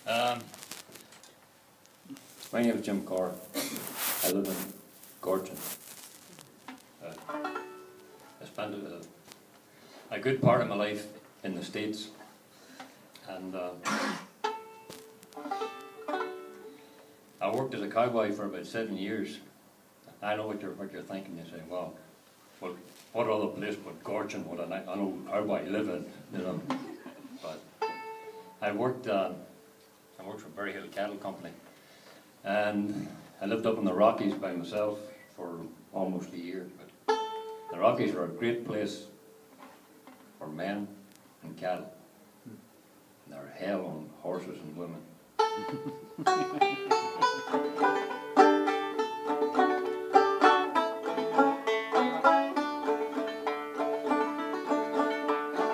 My name is Jim Corr. I live in Gortin. I spent a good part of my life in the States, and I worked as a cowboy for about 7 years. I know what you're thinking. You're saying, well, what other place but Gortin would an old cowboy live in, you know? But I worked for Berry Hill Cattle Company, and I lived up in the Rockies by myself for almost a year. But the Rockies are a great place for men and cattle. And they're hell on horses and women.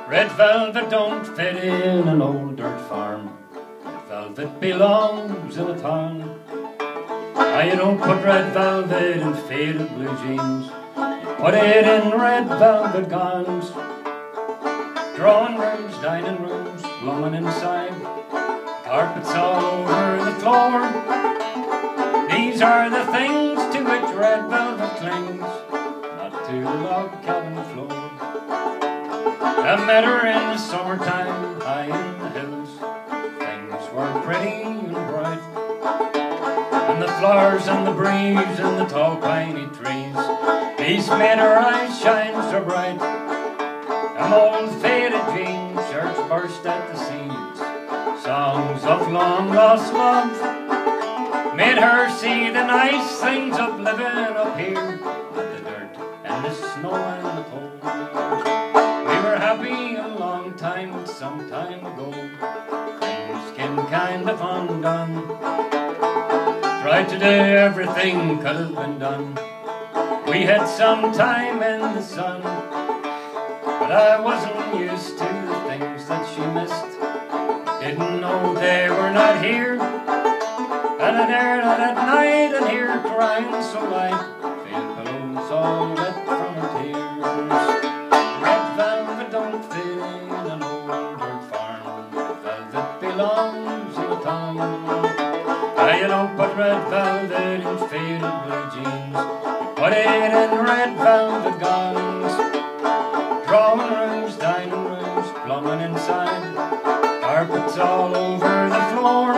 Red velvet don't fit in an old dirt farm. Red velvet belongs in a town. Now you don't put red velvet in faded blue jeans. You put it in red velvet gowns. Drawing rooms, dining rooms, blooming inside. Carpets all over the floor. These are the things to which red velvet clings, not to the log cabin floor. I met her in the summertime, high in the hills. Things were pretty and bright, and the flowers and the breeze and the tall piney trees, these made her eyes shine so bright. Them old faded jeans shirts burst at the seams. Songs of long lost love made her see the nice things of living up here, not the dirt and the snow and the cold. Happy a long time, some time ago. Things came kind of undone. Tried to do everything could have been done. We had some time in the sun, but I wasn't used to the things that she missed. Didn't know they were not here, and I dared not at night and hear her crying so light. Feel pillows all wet from her tears. Don't fit in an old dirt farm. Red velvet belongs in a town. Now you don't put red velvet in faded blue jeans. You put it in red velvet gowns. Drawing rooms, dining rooms, plumbing inside. Carpets all over the floor.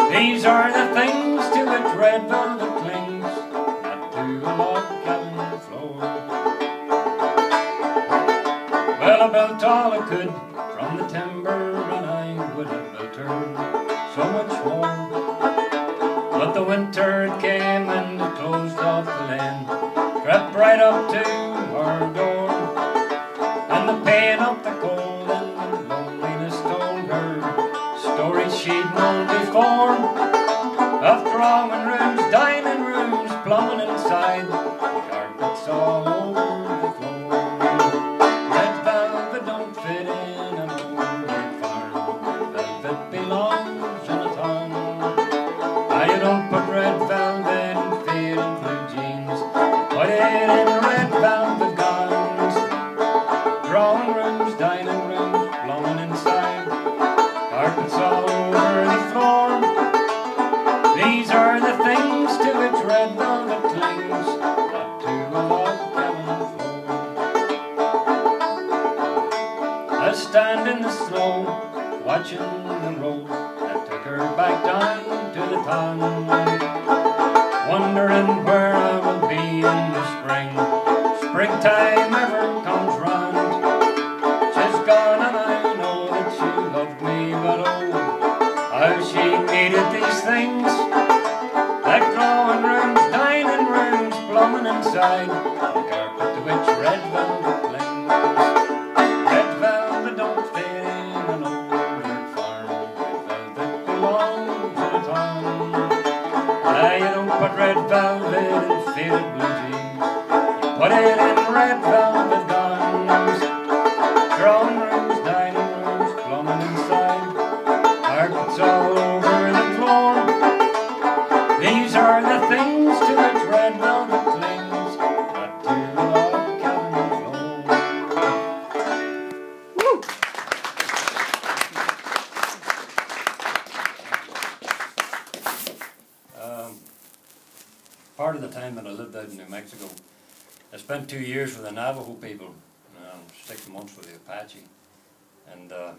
These are the things to which red velvet clings, not to a log cabin floor. Well, I built all I could from the timber, and I would have built her so much more. But the winter it came and it closed off the land, crept right up to her door. And the pain of the cold and the loneliness told her stories she'd known before, of drawing rooms, dining rooms, plumbing inside, carpets all over the floor. Fit in an old dirt farm. Red velvet belongs in a town. Now you don't put red velvet in faded blue jeans. You put it in red velvet gowns. Drawing rooms, dining rooms, plumbing inside. Carpets all over the floor. These are the things to which red velvet clings, not to a log cabin floor. I stand in the snow, watching the road that took her back down to the town, wondering where I will be in the spring. Springtime ever comes round. She's gone and I know that she loved me, but oh, how she needed these things, like drawing rooms, dining rooms, plumbing inside, the carpet to which red velvet clings. Don't fit in an old dirt farm. Red velvet belongs in a town. Now you don't put red velvet in faded blue jeans. You put it in red velvet gowns. Drawing rooms, dining rooms, plumbing inside, carpets all over the floor. These are the things to which red velvet clings, not to the log cabin floor. part of the time that I lived out in New Mexico, I spent 2 years with the Navajo people, 6 months with the Apache, and the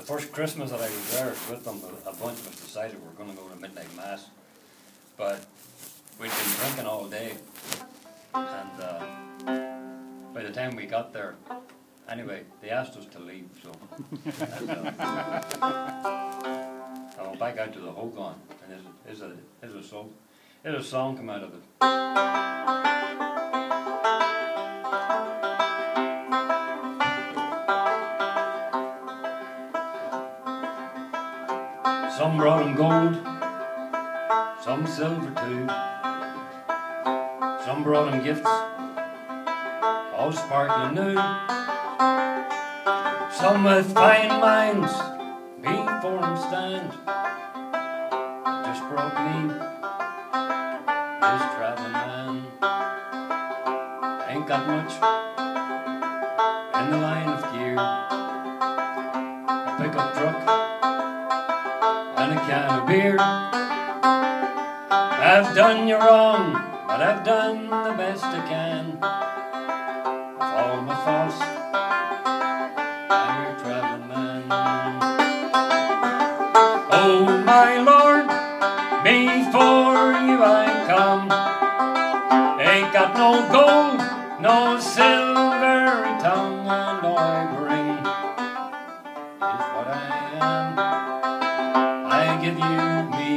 first Christmas that I was there with them, a bunch of us decided we were going to go to midnight mass, but we'd been drinking all day, and by the time we got there, anyway, they asked us to leave, so and, I went back out to the Hogan, and there's a song come out of it. Some brought him gold, some silver too. Some brought him gifts, all sparkling new. Some with fine minds before him stand. Just brought me his travelling man. Ain't got much in the line of gear, a pickup truck and a can of beer. I've done you wrong, but I've done the best I can. With all my faults, I'm your travelling man. Oh my Lord, before you I come. Ain't got no gold, no silvery tongue, and all I bring is what I am. I give you me,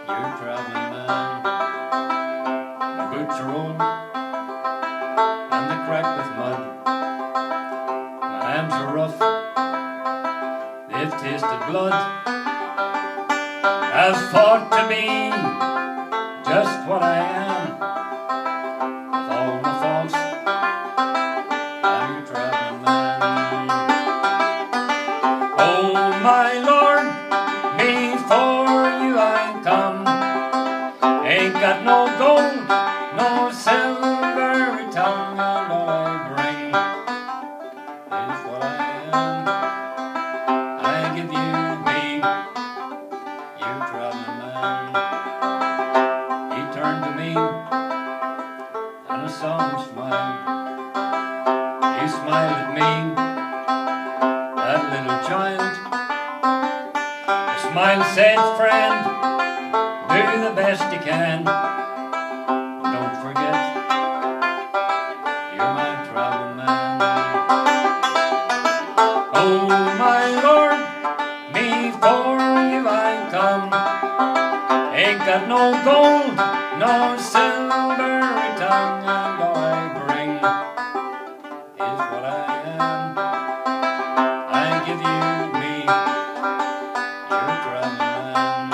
your travelling man. My boots are old and they're cracked with mud. My hands are rough, they've tasted blood. I've fought to be just what I am. With all my faults, I'm your travelling man. Oh my Lord, before you I come. Ain't got no gold, no silvery tongue, and all I bring is what I am. I give you me, you travelling man. He turned to me and I saw him smile. He smiled at me, that little child. The smile said, friend, do the best you can. Don't forget, you're my travelling man. Oh my Lord, before you I come. Ain't got no gold, no silvery tongue, and all I bring is what I am. I give you me, your travelling man.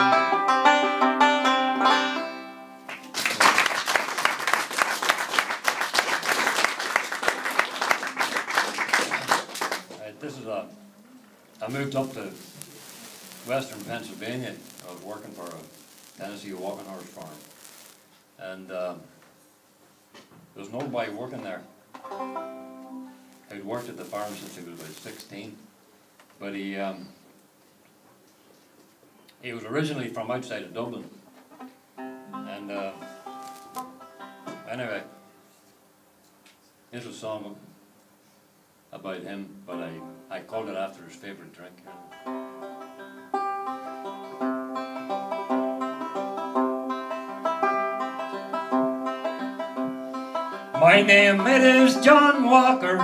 I moved up to western Pennsylvania. I was working for a Tennessee walking horse farm, and there was nobody working there. He'd worked at the farm since he was about 16, but he was originally from outside of Dublin, and anyway, here's a song about him, but I called it after his favourite drink. My name it is John Walker,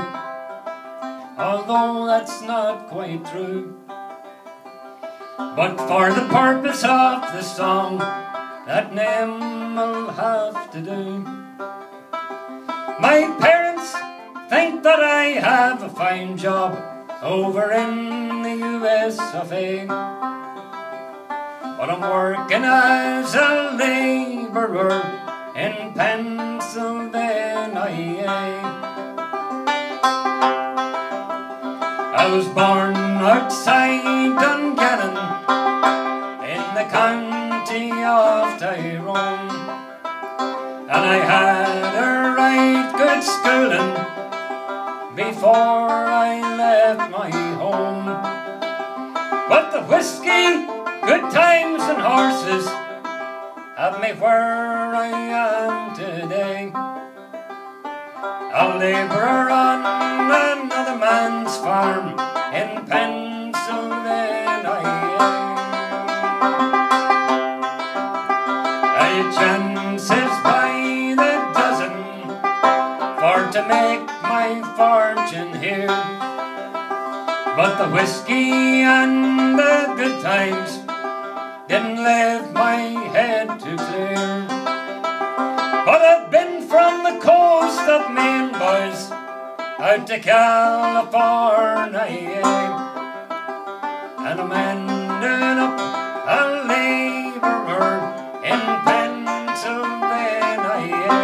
although that's not quite true. But for the purpose of the song, that name will have to do. My parents think that I have a fine job over in the US of A, but I'm working as a labourer in Pennsylvania. I was born outside Dungannon in the county of Tyrone, and I had a right good schooling before I left my home. But the whiskey Good times and horses have me where I am today. A labourer on another man's farm in Pennsylvania. Chances by the dozen for to make my fortune here, but the whiskey and the good times didn't lift my head too clear. But I've been from the coast of Maine, boys, out to California, and I'm ending up a labourer in Pennsylvania.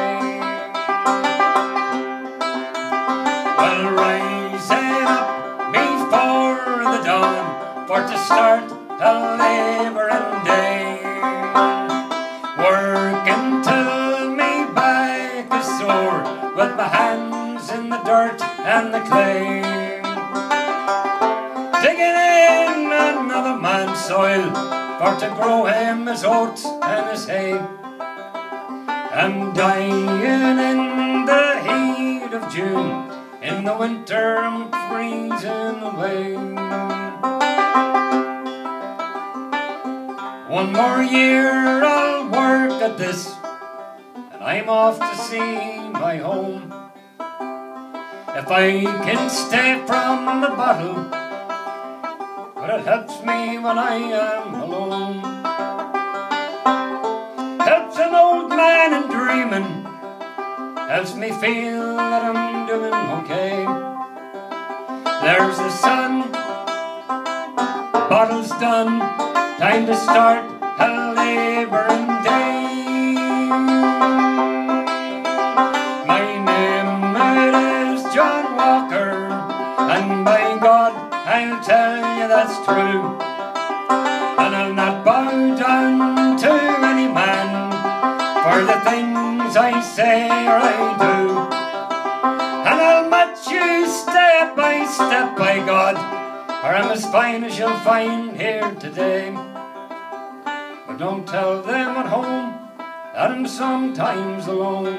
Well, rising up before the dawn for to start a labouring day, working till me back is sore with my hands in the dirt and the clay, digging in another man's soil for to grow him his oats and his hay. I'm dying in the heat of June, in the winter I'm freezing away. One more year I'll work at this, and I'm off to see my home. If I can stay from the bottle, but it helps me when I am alone. Helps an old man in dreaming, helps me feel that I'm doing okay. There's the sun, bottle's done, time to start a labouring day. My name it is John Walker, and by God I'll tell you that's true, and I'll not bow down to any man for the things I say or I do, and I'll match you step by step, by God, or I'm as fine as you'll find here today. But don't tell them at home that I'm sometimes alone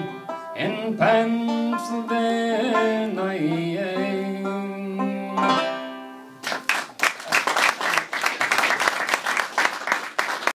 in Pennsylvania.